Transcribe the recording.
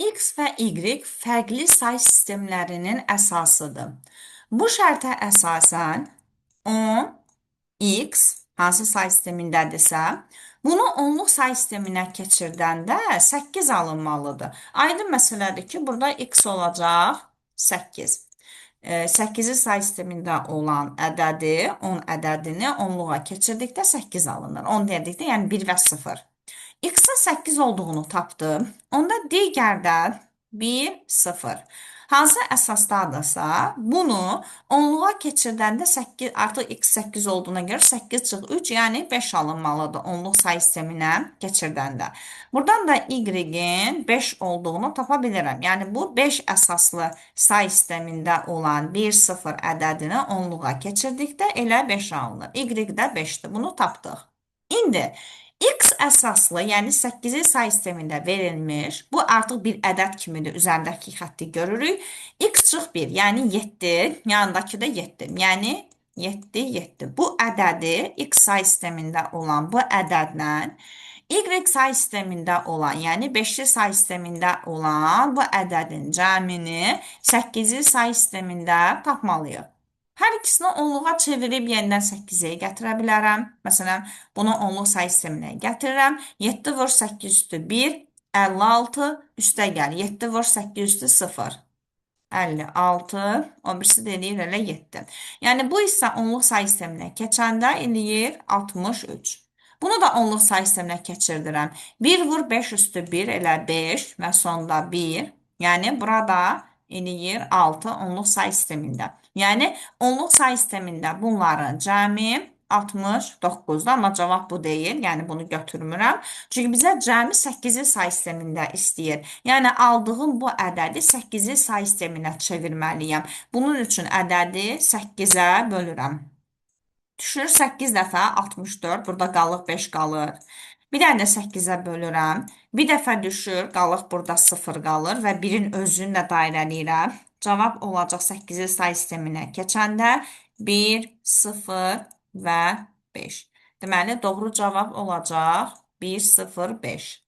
X və Y fərqli say sistemlərinin əsasıdır. Bu şərtə əsasən 10x hansı say sistemindədirsə, bunu onluq say sisteminə keçirdəndə 8 alınmalıdır. Aydın məsələdir ki, burada x olacaq 8. 8-i say sistemində olan ədədi, 10 ədədini onluğa keçirdikdə 8 alınır. 10 dedikdə, yəni 1 və 0. X-in 8 olduğunu tapdım. Onda digərdən 1, 0. Hansı əsasdadırsa, bunu onluğa keçirdəndə 8, artıq x 8 olduğuna görə 8 çıx 3, yəni 5 alınmalıdır onluq say sisteminə keçirdəndə. Buradan da y-in 5 olduğunu tapa bilirəm. Yəni bu 5 əsaslı say sistemində olan 1, 0 ədədini onluğa keçirdikdə elə 5 alınır. Y də 5-dir. Bunu tapdıq. İndi x əsaslı, yəni 8-ci say sistemində verilmiş, bu artıq bir ədəd kimidir, üzərindəki xətti görürük. X çıx 1, yəni 7, yanındakı da 7, yəni 7, 7. Bu ədədi x say sistemində olan bu ədədlə y say sistemində olan, yəni 5-li say sistemində olan bu ədədin cəmini 8-ci say sistemində tapmalıyıq. Hər ikisini onluğa çevirib yenidən 8-yə gətirə bilərəm. Məsələn, bunu onluq say sisteminə gətirirəm. 7 vur 8 üstü 1, 56 üstə gəl. 7 vur 8 üstü 0. 56, o birisi də eləyir elə 7. Yəni, bu isə onluq say sisteminə keçəndə eləyir 63. Bunu da onluq say sisteminə keçirdirəm. 1 vur 5 üstü 1 elə 5 və sonda 1. Yəni, burada eləyir 6 onluq say sistemində. Yəni, onluq say sistemində bunların cəmi 69-dur, amma cavab bu deyil, yəni bunu götürmürəm. Çünki bizə cəmi 8-ci say sistemində istəyir. Yəni, aldığım bu ədədi 8-ci say sisteminə çevirməliyəm. Bunun üçün ədədi 8-ə bölürəm. Düşür 8 dəfə 64, burada qalıq 5 qalır. Bir dənə də 8-ə bölürəm. Bir dəfə düşür, qalıq burada 0 qalır və 1-in özünü də dairələyirəm. Cavab olacaq 8-ci say sisteminə keçəndə 1, 0 və 5. Deməli, doğru cavab olacaq 1, 0, 5.